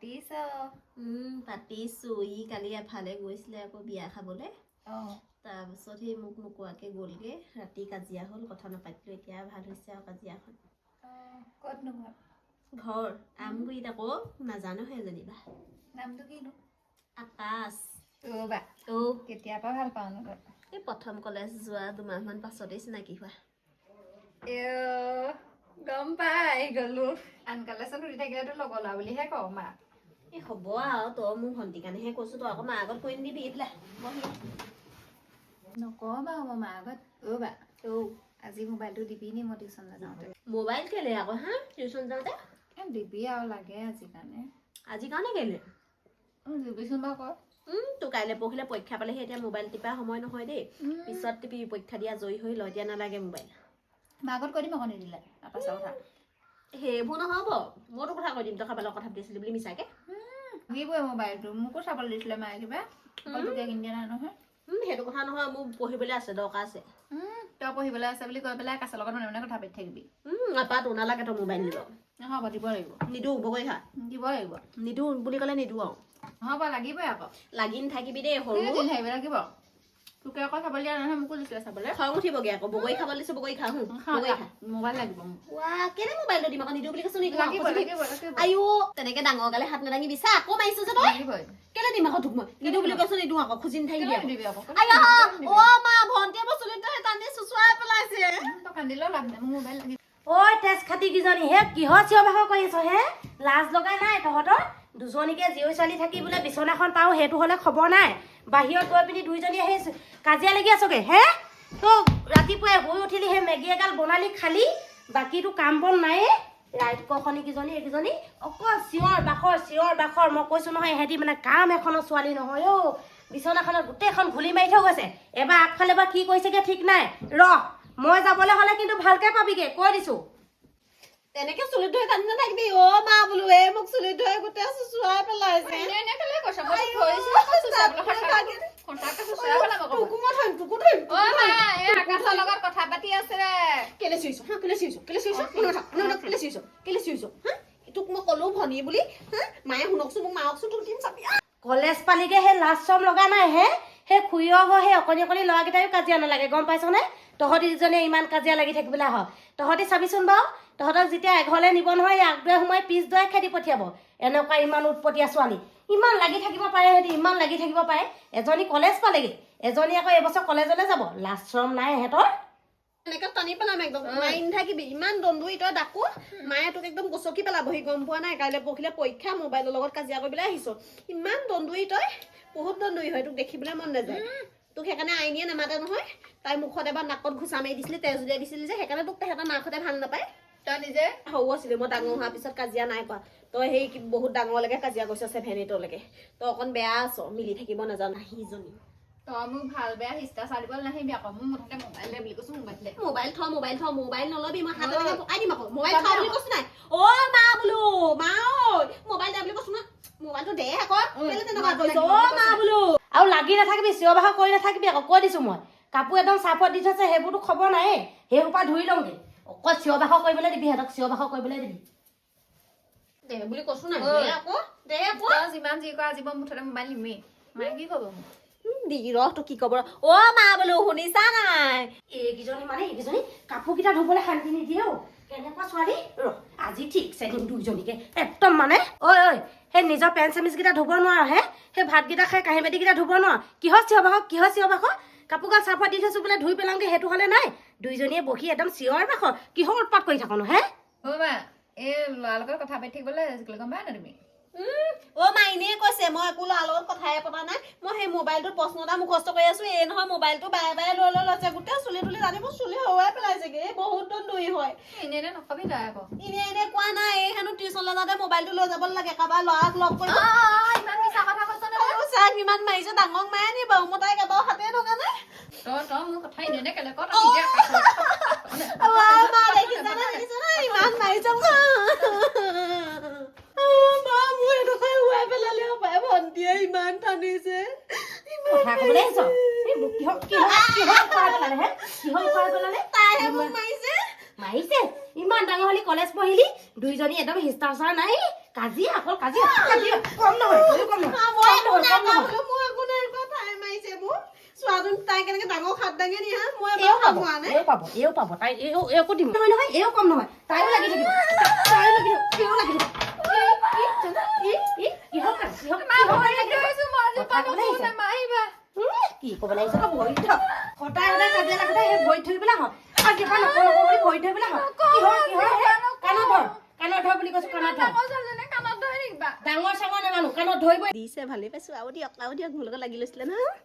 পাতিছ পাতিছো ই কালি এফালে গৈছিলে আকৌ বিয়া খাবলে তাৰপিছত সেই মোক নোকোৱাকে গ'লগে ৰাতি কাজিয়া হ'ল কথা নাপাতিলো এতিয়া ভাল হৈছে আৰু কাজিয়াখন ক'তনো ঘৰ আমগুৰিত আকৌ নাজানো হে যেনিবা নামটো কিনো আকাশ বা কেতিয়াৰ পৰা ভাল পাওঁ ন এই প্ৰথম কলেজ যোৱা দুমাহমান পাছতেই চিনাকি হোৱা গম পাই গলো আনকালে চোন উঠি থাকিলেতো লগৰ ল'ৰা বুলিহে কওঁ মা এই হ'ব আৰু তই মোৰ ভণ্টিৰ কাৰণেহে কৈছো তই আকৌ মাৰ আগত কৈ নিদিবি এইফালে নকওঁ বাৰু মই মাৰ আগত বা আজি মোবাইলটো দিবি নি মই টিউচন নাযাওঁতে মোবাইল কেলে আকৌ হা টিউচন যাওঁতে দিবি আৰু লাগে আজি কাৰণে কেলে দিবিচোন বাৰু কৰ তোৰ কাইলৈ পৰহিলে পৰীক্ষা পালেহি এতিয়া মোবাইল টিপা সময় নহয় দেই পিছত টিপি পৰীক্ষা দিয়া জয়ী হৈ লয় এতিয়া নালাগে মোবাইল মাকত কৈ দিম আকৌ নিদিলে পাছা কথা সেইবোৰ নহ'ব মইতো কথা কৈ দিম তই খাবলৈ কথা পাতিছিলি বুলি মিছাকে দিবই মোবাইলটো মোকো চাবলৈ দিছিলে মায়ে কিবা তোকে কিনি দিয়া নাই নহয় সেইটো কথা নহয় মোৰ পঢ়িবলৈ আছে দৰকাৰ আছে তই পঢ়িবলৈ আছে বুলি কৈ পেলাই কাছৰ লগত মনে মনে কথা পাতি থাকিবি নাপাতো নালাগে তই মোবাইল নিব নহ'ব দিব লাগিব নিদিওঁ বগৰী খা দিব লাগিব নিদিওঁ বুলি ক'লে নিদিওঁ আৰু নহ'ব লাগিবই আকৌ লাগি নাথাকিবি দেই সৰু থাকিব লাগিব তোকে আকৌ চাবলৈ দিয়া নহয় মোকো দিছিলে চাবলৈ খং উঠিবগে আকৌ বগৰী খাবলৈ দিছো বগৰী খা বগৰী খা মোবাইল লাগিব কেলে মোবাইলটো দিম আকৌ নিদিওঁ বুলি কৈছো লাগিব আয়ো তেনেকে ডাঙৰ গালে হাত নাদাঙি বিচা আকৌ মাৰিছো যে তই কেলে দিম আকৌ তোক মই নিদিওঁ বুলি কৈছো নিদিওঁ আকৌ খুজি নাথাকিবি আকৌ অ মা ভণ্টিয়ে মোৰ চুলিটো টানি চুচুৱাই পেলাইছে তই কান্দিলেও লাভ নাই মোক মোবাইল লাগিব ঐ তেজ খাতি কিজনী হে কিহৰ চিঞৰ বাখৰ কৰি আছ হে লাজ লগাই নাই তহঁতৰ দুজনীকে জীয়ৰী ছোৱালী থাকি বোলে বিচনাখন পাওঁ সেইটো হ'লে খবৰ নাই বাহিৰত গৈ পিনি দুইজনী আহি কাজিয়া লাগি আছগে হে তো ৰাতিপুৱাই শুই উঠিলি সেই মেগী এগাল বনালি খালি বাকীটো কাম বন নাইয়ে ৰাইজকখনি কিজনী এইকেইজনী অকল চিঞৰ বাখৰ মই কৈছো নহয় এহেঁতি মানে কাম এখনৰ ছোৱালী নহয় অ বিচনাখনত গোটেইখন ঘুলি মাৰি থৈ গৈছে এবাৰ আগফালে বা কি কৰিছেগে ঠিক নাই মই যাবলৈ হ'লে কিন্তু ভালকে পাবিগে কৈ দিছো তেনেকে চুলি ধুই টানি নাথাকিবি অ মা বোলো মোক চুলি ধুই গোটেই চুচুৱাই পেলাইছে কথা পাতি আছে কেলে চিঞৰিছ তোক মই কলো ভনী বুলি মায়ে শুনকচোন মোক মাৰকচোন তোৰ দিন চাবি কলেজ পালিগে সেই লাজ চম লগা নাই হে সেই খুৰীয় ঘৰ সেই অকণি ল'ৰাকেইটাইও কাজিয়া নালাগে গম পাইছনে তহঁতি দুজনীয়ে ইমান কাজিয়া লাগি থাকিবলৈ হয় তহঁতি চাবিচোন বাৰু তহঁতক যেতিয়া এঘৰলৈ নিব নহয় আগদৰে সোমাই পিছদৰে খেদি পঠিয়াব এনেকুৱা ইমান উৎপতীয়া ছোৱালী ইমান লাগি থাকিব পাৰে সিহঁতি ইমান লাগি থাকিব পাৰে এজনী কলেজ পালেগে এজনী আকৌ এইবছৰ কলেজলৈ যাব লাজ চৰম নাই সিহঁতৰ এনেকে টানি পেলাম একদম মাৰি নাথাকিবি ইমান দন্দুৰি তই ডাকো মায়ে তোক একদম গচকি পেলাবহি গম পোৱা নাই কাইলৈ পৰহিলে পৰীক্ষা মোবাইলৰ লগত কাজিয়া কৰিবলৈ আহিছ ইমান দন্দুৰি তই বহুত দন্দুৰি হয় তোক দেখিবলৈ মন নাযায় তোক সেইকাৰণে আইনীয়ে নামাতে নহয় তাই মুখত এবাৰ নাকত ঘুচা মাৰি দিছিলি তেজ উলিয়াই দিছিলি যে সেইকাৰণে তোক তেহেঁতৰ মাকহঁতে ভাল নাপায় তই নিজে সৰু আছিলি মই ডাঙৰ হোৱাৰ পিছত কাজিয়া নাই কৰা তই সেই বহুত ডাঙৰলৈকে কাজিয়া কৰিছ 7 8লৈকে তই অকণ বেয়া আছ মিলি থাকিব নাজান সিজনী তই মোক ভাল বেয়া হিষ্টা চাৰিবলৈ নাহিবি আকৌ মোৰ মুঠতে মোবাইল দে বুলি কৈছো মোবাইল থ মোবাইল নলবি মই হাততে পকাই দিম আকৌ মোবাইল থ বুলি কৈছো নাই অ মা বোলো মা ঐ মোবাইল দে বুলি কৈছো না মোবাইলটো দে আকৌ কেলে তেনেকুৱা কৰিছ অ মা বোলো আৰু লাগি নাথাকিবি চিঞৰ বাখৰ কৰি নাথাকিবি আকৌ কৈ দিছো মই কাপোৰ একদম চাফত দি থৈছে সেইবোৰতো খবৰ নাই সেই সোপা ধুই লওঁগে অকল চিঞৰ বাখৰ কৰিবলৈ দিবি সিহঁতক চিঞৰ বাখৰ কৰিবলৈ দিবি দে বুলি কৈছো নাই দে আকৌ তই যিমান যি কৰ আজি মই মুঠতে মোবাইল নিমেই মায়ে কি ক'ব মোক দি ৰহটো কি কব অ মা বোলো শুনিছা নাই এইকেইজনী কাপোৰকেইটা ধুবলৈ শান্তি নিদিয়ে অ কেনেকুৱা ছোৱালী আজি ঠিকছে দিম দুইজনীকে একদম মানে ঐ সেই নিজৰ পেণ্ট চেমিজকেইটা ধুব নোৱাৰ হে সেই ভাতকেইটা খাই কাঁহী বাতিকেইটা ধুব নোৱাৰ কিহৰ চিঞৰ বাখৰ কাপোৰ গাল চাফা দি থৈছো বোলে ধুই পেলাওঁগে সেইটো হ'লে নাই দুইজনীয়ে বহি একদম চিঞৰ বাখৰ কিহৰ উৎপাত কৰি থাকো হে মা এই ল'ৰাৰ লগত কথা পাতি থাকিবলৈ গম পাই না তুমি অ মাইনে কৈছে মই একো ল'ৰাৰ লগত কথাই পতা নাই মই সেই মোবাইলটোত প্ৰশ্ন এটা মুখস্থ কৰি আছো এই নহয় মোবাইলটো বাৰে বাৰে লৈ লৈছে গোটেই চুলি তুলি জানিব চুলি হৰুৱাই পেলাইছেগে বহুত দন্দুৰি হয় এনে নকবি তই আকৌ এনে কোৱা নাই এই হেনো টিউচনলৈ যাওঁতে মোবাইলটো লৈ যাব লাগে কাৰোবাৰ ল'ৰাক লগ কৰিব ইমান মিছা কথা কৈছ নে চাক ইমান মাৰিছে ডাঙৰ মায়ে নি বাৰু মই তাইক এবাৰ হাতে থকা নাই তই মোৰ কথা এনে কেলে ক মা দেখিছা নে ইমান মাৰিছে ভন্টিয়ে ইমান টানিছে কথা ক'বলৈ আহিছ তাইহে মোক মাৰিছে ইমান ডাঙৰ হলি কলেজ পঢ়িলি দুইজনী একদম হিষ্টাচাৰ নাই কাজিয়া অকল কাজিয়া কম নহয় কম নহয় মই একো নাই কোৱা তাই মাৰিছে মোক চোৱাচোন তাই কেনেকে ডাঙৰ খাট দাঙি নি হা মই এও এবাৰ পাব হোৱা নাই এও পাব তাই একো দিম নহয় নহয় এও কম নহয় তাইও লাগি থাকিব তাইও লাগি থাকিব এও লাগি থাকিব কি ক'বলৈ আহিছে তই ভৰিত থ সদায় সদায় কাজিয়া লাগোতে সেই ভৰিত থৈ পেলাই হওক আজি পৰা নকওঁ বুলি ভৰিত থৈ পেলাই হওক কাণত ধৰ বুলি কৈছো কাণত ধৰ ডাঙৰ চাঙৰ নাজানো কাণত ধৰিব দিছে ভালে পাইছো আৰু দিয়ক মোৰ লগত লাগি লৈছিলে নহয়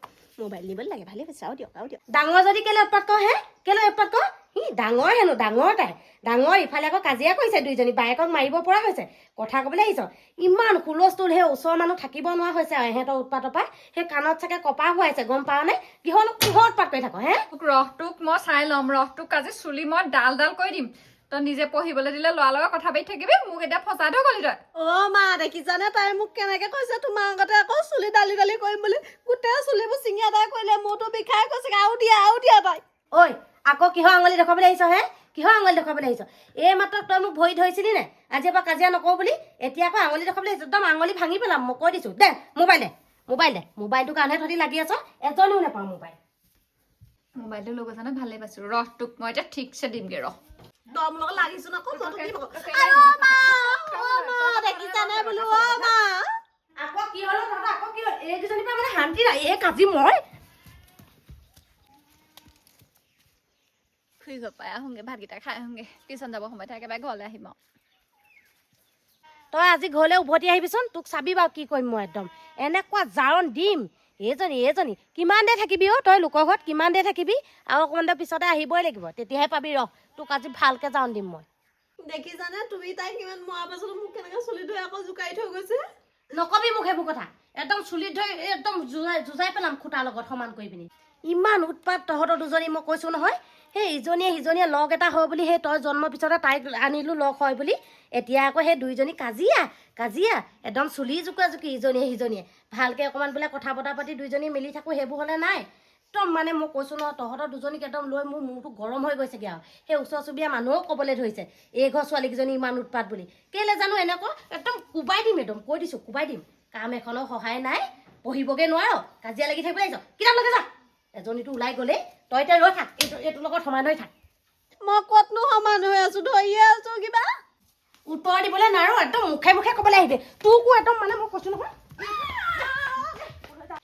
মোবাইল নিবলৈ লাগে ভালে পাইছো আৰু দিয়ক ডাঙৰ যদি কেলে উৎপাত কৰ হে কেলে উৎপাত কৰ ডাঙৰ হেনো ডাঙৰ তাই ডাঙৰ ইফালে আকৌ কাজিয়া কৰিছে দুইজনী বায়েকক মাৰিব পৰা হৈছে কথা ক'বলৈ আহিছ ইমান হুলস্থুল সেই ওচৰৰ মানুহ থাকিব নোৱাৰা হৈছে আৰু ইহঁতৰ উৎপাতৰ পৰা সেই কাণত চাগে কপাহ হোৱাইছে গম পাৱ নে কিহৰ উৎপাত কৰি থাক হে ৰসটোক মই চাই ল'ম ৰসটোক আজি চুলি মই ডাল কৰি দিম তই নিজে পঢ়িবলৈ দিলে ল'ৰাৰ লগত কথা পাতি থাকিবি মোক এতিয়া ফচাই থৈ গলি তই মা দেখিছানে তাই মোক কেনেকে কৈছে তোমাৰ আগতে আকৌ চুলি দালি কৰিম বুলি গোটেই চুলিবোৰ চিঙি আদায় কৰিলে মোৰতো বিষাই কৈছে আৰু দিয়া তাই ঐ আকৌ কিহৰ আঙুলি দেখুৱাবলৈ আহিছ হে কিহৰ আঙুলি দেখুৱাবলৈ আহিছ এই মাত্ৰ তই মোক ভৰি ধৰিছিলি নে আজি এবাৰ কাজিয়া নকৰো বুলি এতিয়া আকৌ আঙুলি দেখুৱাবলৈ আহিছ একদম আঙুলি ভাঙি পেলাম মই কৈ দিছো দে মোবাইলটোৰ কাৰণেহে তহঁতি লাগি আছ এজনীও নাপাওঁ মোবাইলটো লৈ গৈছে নে ভালেই পাইছো ৰসটোক মই এতিয়া ঠিকছে দিমগে ৰহ তই মোৰ লগত লাগিছো নকৌ দেখিছানে বোলো মা আকৌ কি হ'ল আকৌ কি হ'ল এইকেইজনীৰ পৰা মানে শান্তি নাই এই কাজি মই খুৰি ঘৰ পাই আহোঁগে ভাতকেইটা খাই আহোঁগে টিউশ্যন যাব সময় থাকে একেবাৰে ঘৰলৈ আহিম আৰু তই আজি ঘৰলৈ উভতি আহিবিচোন তোক চাবি বাৰু কি কৰিম মই একদম এনেকুৱা জাৰণ দিম এইজনী কিমান দেৰি থাকিবি তই লোকৰ ঘৰত কিমান দেৰি থাকিবি আৰু অকণমান দেৰি পিছতে আহিবই লাগিব তেতিয়াহে পাবি ৰহ তোক আজি ভালকে জাৰণ দিম মই দেখিছানে তুমি তাই কিমান মৰা পাছতো মোক কেনেকে চুলি ধৰি আকৌ জোকাই থৈ গৈছে নকবি মোক সেইবোৰ কথা একদম চুলিত ধৰি একদম যুঁজাই পেলাম খুটাৰ লগত সমান কৰি পিনি ইমান উৎপাত তহঁতৰ দুজনী মই কৈছো নহয় সেই ইজনীয়ে সিজনীয়ে লগ এটা হয় বুলি সেই তই জন্মৰ পিছতে তাইক আনিলো লগ হয় বুলি এতিয়া আকৌ সেই দুইজনী কাজিয়া একদম চুলি জোকাজুকি ইজনীয়ে সিজনীয়ে ভালকে অকণমান বোলে কথা বতৰা পাতি দুইজনী মিলি থাকো সেইবোৰ হ'লে নাই একদম মানে মই কৈছো নহয় তহঁতৰ দুজনীক একদম লৈ মোৰ মূৰটো গৰম হৈ গৈছেগৈ আৰু সেই ওচৰ চুবুৰীয়া মানুহো ক'বলৈ ধৰিছে এই ঘৰ ছোৱালীকেইজনী ইমান উৎপাত বুলি কেলে জানো এনেকুৱা একদম কোবাই দিম একদম কৈ দিছো কোবাই দিম কাম এখনৰ সহায় নাই পঢ়িবগৈ নোৱাৰ কাজিয়া লাগি থাকিবলৈ আহিছ কিতাপ লগে যা এজনীটো ওলাই গ'লেই তই এতিয়া ৰৈ থাক এইটোৰ লগত সমান হৈ থাক মই ক'তনো সমান হৈ আছো ধৰিয়ে আছো কিবা উত্তৰ দিবলৈ নোৱাৰো একদম মুখে ক'বলৈ আহিবি তোকো একদম মানে মই কৈছো নহয়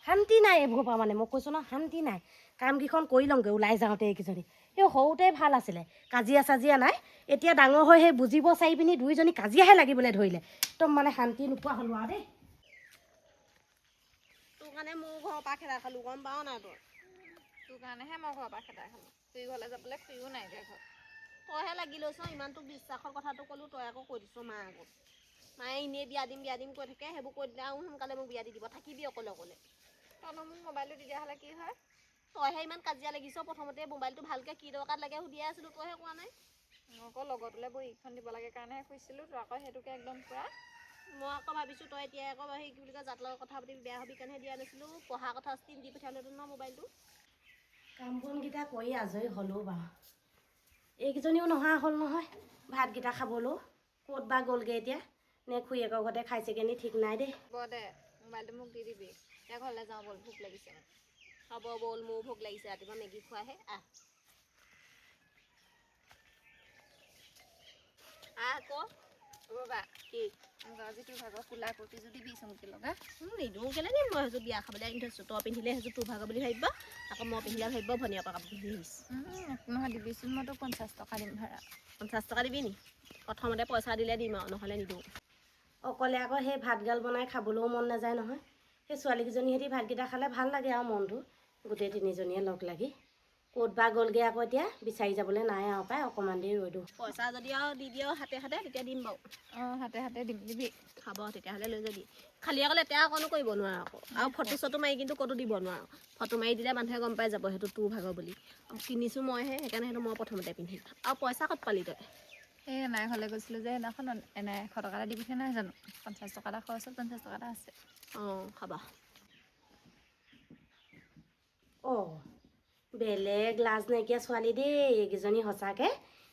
শান্তি নাই এইবোৰ পৰা মানে মই কৈছো নহয় শান্তি নাই কামকেইখন কৰি লওঁগৈ ওলাই যাওঁতে এইকেইজনী সেই সৰুতে ভাল আছিলে কাজিয়া চাজিয়া নাই এতিয়া ডাঙৰ হৈ সেই বুজিব চাই পিনি দুইজনী কাজিয়াহে লাগিবলৈ ধৰিলে একদম মানে শান্তি নোপোৱা হ'লো আৰু দেই তোৰ কাৰণে মোৰ ঘৰৰ পৰা খেদা খালো গম পাৱ নাই তোৰ কাৰণেহে মই ঘৰৰ পৰা খেদাই খালো খুৰী ঘৰলৈ যাবলৈ খুৰীও নাই এতিয়া ঘৰত তইহে লাগি লৈছ ইমান তোক বিশ্বাসৰ কথাটো ক'লো তই আকৌ কৈ দিছ মা আগত মায়ে এনেই বিয়া দিম কৈ থাকে সেইবোৰ কৈ দিলে আৰু সোনকালে মোক বিয়া দি দিব থাকিবি অকলে তইনো মোক মোবাইলটো দি দিয়া হ'লে কি হয় তইহে ইমান কাজিয়া লাগিছ প্ৰথমতে মোবাইলটো ভালকে কি দৰকাৰ লাগে সুধিয়ে আছিলো তইহে কোৱা নাই মই আকৌ লগতলৈ বহীখন দিব লাগে কাৰণেহে কৈছিলোঁ তই আকৌ সেইটোকে একদম পূৰা মই আকৌ ভাবিছোঁ তই এতিয়া আকৌ সেই কি বুলি কয় জাত লগত কথা পাতি বেয়া হবি কাৰণেহে দিয়া নাছিলোঁ পঢ়া কথা স্কিন দি পঠিয়ালেতো ন মোবাইলটো কাম বনকেইটা কৰি আজৰি হ'লো বাৰু এইকেইজনীও নহা হ'ল নহয় ভাতকেইটা খাবলৈও ক'ত বা গ'লগৈ এতিয়া নে খুৰীয়েকৰ ঘৰতে খাইছেগৈ নি ঠিক নাই দেই হ'ব দে মোবাইলটো মোক দি দিবি এতিয়া ঘৰলৈ যাওঁ ব'ল ভোক লাগিছে হ'ব ব'ল মোৰ ভোক লাগিছে ৰাতিপুৱা মেগী খোৱাহে আকৌ ৰ'বা কি আজি তোৰ ভাগৰ কোলা কুৰ্তি যদি বিছ মুঠি লগা নিদিওঁ কেলৈ দিম মই সেইযোৰ বিয়া খাবলৈ আনি থৈছোঁ তই পিন্ধিলে সেইযোৰ তোৰ ভাগৰ বুলি ভাবিব আকৌ মই পিন্ধিলে ভাবিব ভনীয়া পৰা কাপোৰ পিন্ধি আহিছোঁ নহয় দিবিচোন মই তোক 50 টকা দিম ভাড়া 50 টকা দিবি নি প্ৰথমতে পইচা দিলে দিম আৰু নহ'লে নিদিওঁ অকলে আকৌ সেই ভাতগাল বনাই খাবলৈও মন নাযায় নহয় সেই ছোৱালীকেইজনী সিহঁতি ভাতকেইটা খালে ভাল লাগে আৰু মনটো গোটেই তিনিজনীয়ে লগ লাগি ক'ত বা গ'লগৈ আকৌ এতিয়া বিচাৰি যাবলৈ নাই আৰু পাই অকণমান দেৰি ৰৈ দিওঁ পইচা যদি আৰু দি দিয় হাতে তেতিয়া দিম বাৰু হাতে দিম দিবি খাব তেতিয়াহ'লে লৈ যাবি খালি আকৌ লেতেৰা অকণো কৰিব নোৱাৰ আকৌ আৰু ফটো চটো মাৰি কিন্তু ক'তো দিব নোৱাৰ ফটো মাৰি দিলে মানুহে গম পাই যাব সেইটো তোৰ ভাগৰ বুলি কিনিছোঁ মইহে সেইকাৰণে সেইটো মই প্ৰথমতে পিন্ধিম আৰু পইচা ক'ত পালি তই সেই এনাই ঘৰলৈ গৈছিলোঁ যে সেইদিনাখন এনাই 100 টকা এটা দি পঠিওৱা নাই জানো 50 টকা এটা খৰচ হ'ল 50 টকা এটা আছে খাবা বেলেগ লাজ নাইকিয়া ছোৱালী দেই এইকেইজনী সঁচাকৈ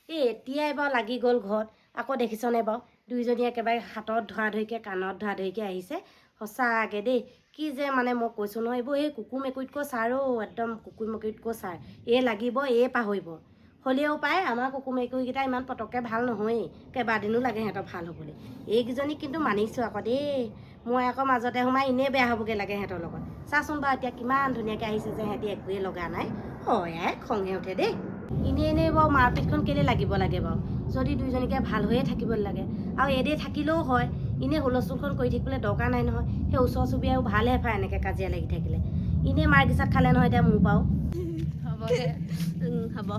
এতিয়াই বাৰু লাগি গ'ল ঘৰত আকৌ দেখিছনে বাৰু দুইজনীয়ে একেবাৰে হাতত ধৰা ধৰিকৈ কাণত ধৰা ধৰিকৈ আহিছে সঁচাকৈ দেই কি যে মানে মই কৈছোঁ নহয় এইবোৰ এই কুকুৰ মেকুৰীতকৈ ছাৰ একদম কুকুৰ মেকুৰীতকৈ ছাৰ এই লাগিব এই পাহৰিব হ'লেও পায় আমাৰ কুকুৰ মেকুৰীকেইটা ইমান পটককৈ ভাল নহয়েই কেইবাদিনো লাগে সিহঁতৰ ভাল হ'বলৈ এইকেইজনীক কিন্তু মানিছোঁ আকৌ দেই মই আকৌ মাজতে সোমাই এনেই বেয়া হ'বগৈ লাগে সিহঁতৰ লগত চাচোন বাৰু এতিয়া কিমান ধুনীয়াকৈ আহিছে যে সিহঁতি একোৱেই লগা নাই হয় খঙে উঠে দেই এনেই বাৰু মাৰপিটখন কেলৈ লাগিব লাগে বাৰু যদি দুইজনীকে ভাল হৈয়ে থাকিব লাগে আৰু এদেই থাকিলেও হয় এনেই হুলস্থুলখন কৰি থাকিবলৈ দৰকাৰ নাই নহয় সেই ওচৰ চুবুৰীয়াও ভালহে পায় এনেকৈ কাজিয়া লাগি থাকিলে এনেই মাৰ গিচাত খালে নহয় এতিয়া মোৰ পাও হ'ব দে হ'ব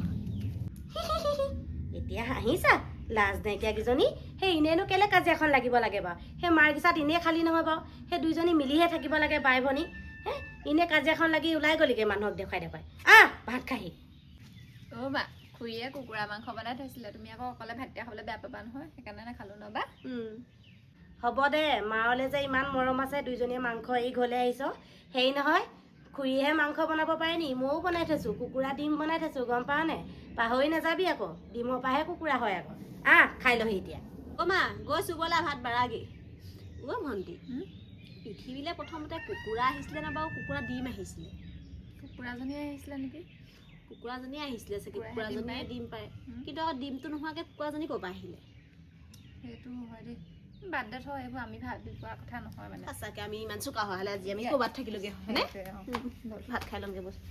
এতিয়া হাঁহিছা লাজ নাইকিয়াকেইজনী সেই এনেইনো কেলৈ কাজিয়াখন লাগিব লাগে বাৰু সেই মাৰ গিচাত এনেই খালী নহয় বাৰু সেই দুইজনী মিলিহে থাকিব লাগে বাই ভনী হে এনেই কাজিয়াখন লাগি ওলাই গ'লিগৈ মানুহক দেখুৱাই ভাত খাহি অ' মা খুৰীয়ে কুকুৰা মাংস বনাই থৈছিলে তুমি আকৌ অকলে ভাতকেইটা খাবলৈ বেয়া পাবা নহয় সেইকাৰণে নাখালোঁ নবা হ'ব দে মাৰলৈ যে ইমান মৰম আছে দুইজনীয়ে মাংস এৰি ঘৰলৈ আহিছ হেৰি নহয় খুৰীহে মাংস বনাব পাৰে নি ময়ো বনাই থৈছোঁ কুকুৰা ডিম বনাই থৈছোঁ গম পাৱ নে পাহৰি নাযাবি আকৌ ডিমৰ পৰাহে কুকুৰা হয় আকৌ খাই লহি এতিয়া অ' মা গৈছোঁ ব'লা ভাত বাৰাগি অ' ভণ্টি পৃথিৱীলৈ প্ৰথমতে কুকুৰা আহিছিলে নে বাৰু কুকুৰা ডিম আহিছিলে কুকুৰাজনী আহিছিলে নেকি কুকুৰাজনী আহিছিলে চাগে কুকুৰাজনীয়ে ডিম পাৰে কিন্তু আকৌ ডিমটো নোহোৱাকৈ কুকুৰাজনী ক'ৰ পৰা আহিলে সেইটো হয় দেই বাদ দে থৈ এইবোৰ আমি ভাবি পোৱা কথা নহয় মানে সঁচাকৈ আমি ইমান চোকা হোৱা হ'লে আজি আমি ক'ৰবাত থাকিলোগৈ হয়নে ভাত খাই ল'মগৈ বস্তু